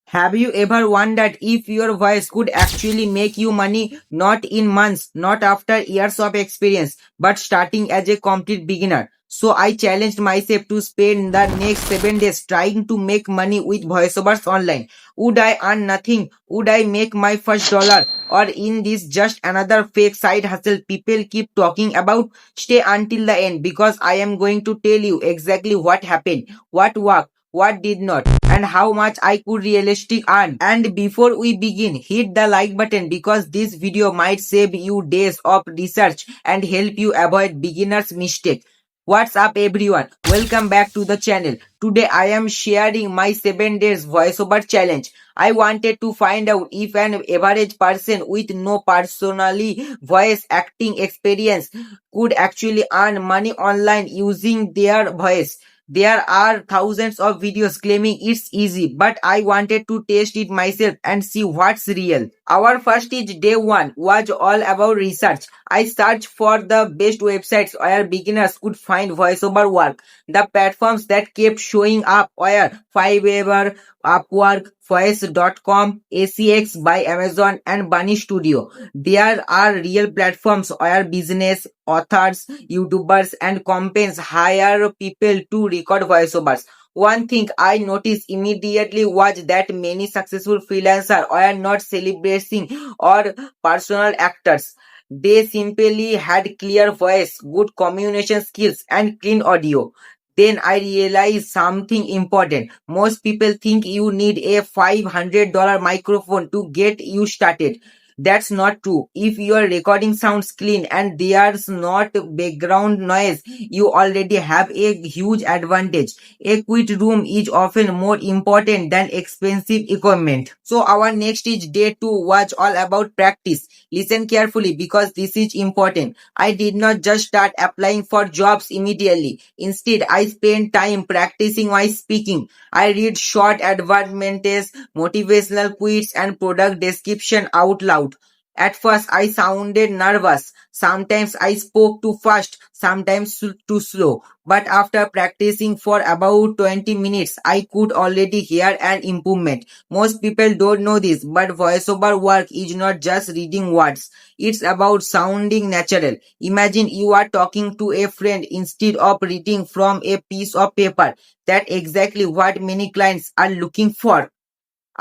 Have you ever wondered if your voice could actually make you money, not in months, not after years of experience, but starting as a complete beginner? So I challenged myself to spend the next 7 days trying to make money with voiceovers online. Would I earn nothing? Would I make my first dollar? Or in this just another fake side hustle people keep talking about? Stay until the end because I am going to tell you exactly what happened, what worked, what did not, and how much I could realistically earn. And before we begin, hit the like button because this video might save you days of research and help you avoid beginner's mistake. What's up everyone? Welcome back to the channel. Today I am sharing my 7 days voiceover challenge. I wanted to find out if an average person with no personally voice acting experience could actually earn money online using their voice. There are thousands of videos claiming it's easy, but I wanted to test it myself and see what's real. Our first is day one was all about research. I searched for the best websites where beginners could find voiceover work. The platforms that kept showing up were Fiverr, Upwork, Voice.com, ACX by Amazon, and Bunny Studio. There are real platforms where business, authors, YouTubers, and companies hire people to record voiceovers. One thing I noticed immediately was that many successful freelancers were not celebrating or personal actors. They simply had clear voice, good communication skills, and clean audio. Then I realized something important. Most people think you need a $500 microphone to get you started. That's not true. If your recording sounds clean and there's not background noise, you already have a huge advantage. A quiet room is often more important than expensive equipment. So our next is day 2 was all about practice. Listen carefully because this is important. I did not just start applying for jobs immediately. Instead, I spent time practicing my speaking. I read short advertisements, motivational quotes, and product description out loud. At first, I sounded nervous. Sometimes I spoke too fast, sometimes too slow. But after practicing for about 20 minutes, I could already hear an improvement. Most people don't know this, but voiceover work is not just reading words. It's about sounding natural. Imagine you are talking to a friend instead of reading from a piece of paper. That's exactly what many clients are looking for.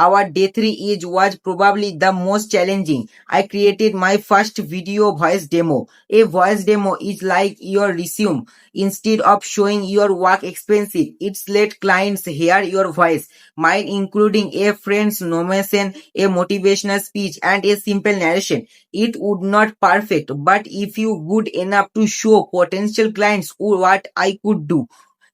Our day 3 is was probably the most challenging. I created my first video voice demo. A voice demo is like your resume. Instead of showing your work expensive, it's let clients hear your voice. Mine including a friend's nomination, a motivational speech, and a simple narration. It would not perfect, but if you good enough to show potential clients what I could do.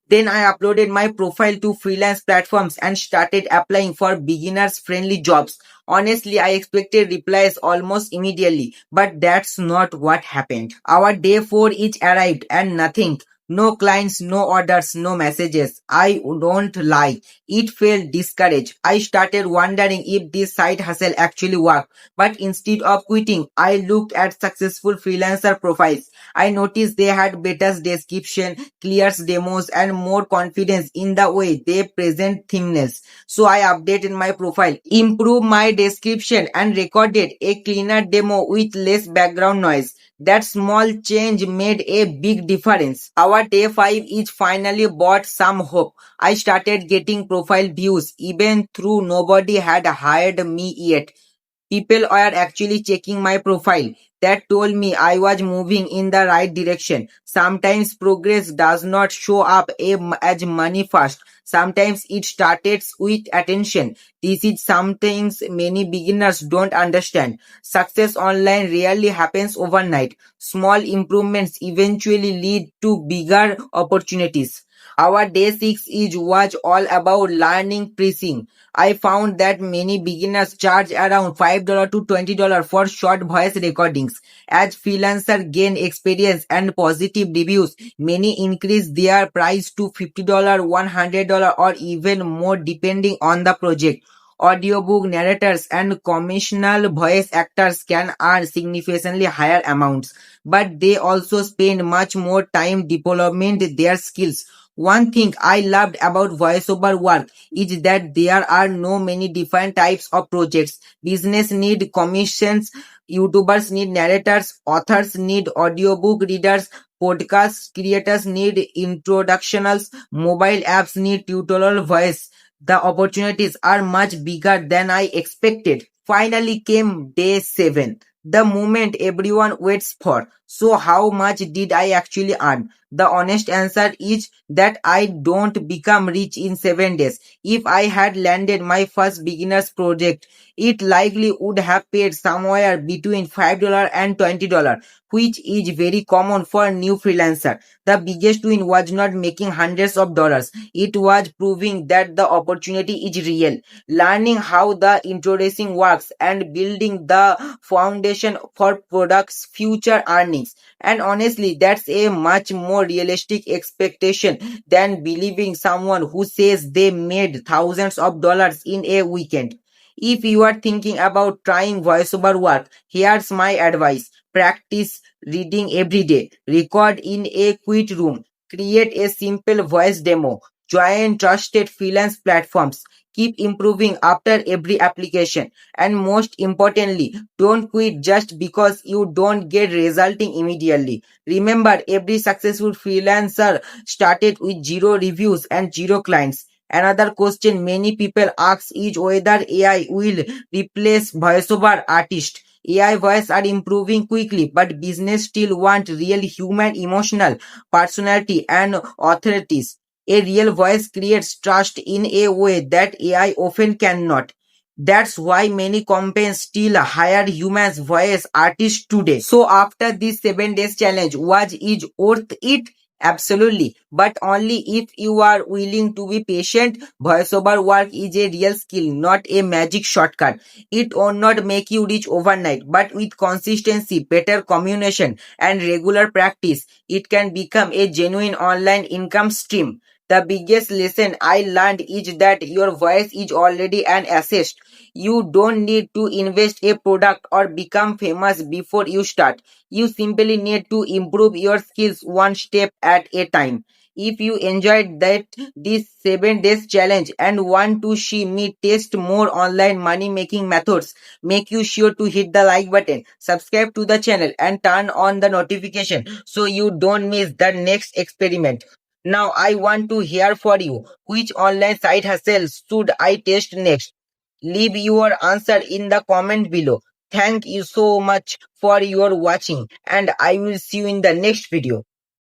Then I uploaded my profile to freelance platforms and started applying for beginners friendly jobs. Honestly, I expected replies almost immediately, but that's not what happened. Our day 4 each arrived and nothing. No clients, no orders, no messages. I don't lie. It felt discouraged. I started wondering if this side hustle actually worked. But instead of quitting, I looked at successful freelancer profiles. I noticed they had better description, clear demos, and more confidence in the way they present themes. So I updated my profile, improved my description, and recorded a cleaner demo with less background noise. That small change made a big difference. Our day 5 is finally brought some hope. I started getting profile views even though nobody had hired me yet. People were actually checking my profile. That told me I was moving in the right direction. Sometimes progress does not show up as money first. Sometimes it starts with attention. This is something many beginners don't understand. Success online rarely happens overnight. Small improvements eventually lead to bigger opportunities. Our day 6 is was all about learning pricing. I found that many beginners charge around $5 to $20 for short voice recordings. As freelancers gain experience and positive reviews, many increase their price to $50, $100, or even more depending on the project. Audiobook narrators and commissional voice actors can earn significantly higher amounts, but they also spend much more time developing their skills. One thing I loved about voiceover work is that there are no many different types of projects. Business need commissions, YouTubers need narrators, authors need audiobook readers, podcast creators need introductions, mobile apps need tutorial voice. The opportunities are much bigger than I expected. Finally came day 7, the moment everyone waits for. So how much did I actually earn? The honest answer is that I don't become rich in 7 days. If I had landed my first beginner's project, it likely would have paid somewhere between $5 and $20, which is very common for new freelancer. The biggest win was not making hundreds of dollars. It was proving that the opportunity is real, learning how the introducing works and building the foundation for products future earnings. And honestly, that's a much more realistic expectation than believing someone who says they made thousands of dollars in a weekend. If you are thinking about trying voiceover work, here's my advice. Practice reading every day. Record in a quiet room. Create a simple voice demo. Join trusted freelance platforms. Keep improving after every application. And most importantly, don't quit just because you don't get resulting immediately. Remember, every successful freelancer started with zero reviews and zero clients. Another question many people ask is whether AI will replace voiceover artists. AI voice are improving quickly, but business still want real human emotional personality and authorities. A real voice creates trust in a way that AI often cannot. That's why many companies still hire humans voice artists today. So after this 7 days challenge, was it worth it? Absolutely, but only if you are willing to be patient. Voiceover work is a real skill, not a magic shortcut. It will not make you rich overnight, but with consistency, better communication, and regular practice, it can become a genuine online income stream. The biggest lesson I learned is that your voice is already an asset. You don't need to invest a product or become famous before you start. You simply need to improve your skills one step at a time. If you enjoyed that this 7 days challenge and want to see me test more online money making methods, make you sure to hit the like button, subscribe to the channel and turn on the notification so you don't miss the next experiment. Now I want to hear for you. Which online side hustle should I test next? Leave your answer in the comment below. Thank you so much for your watching and I will see you in the next video.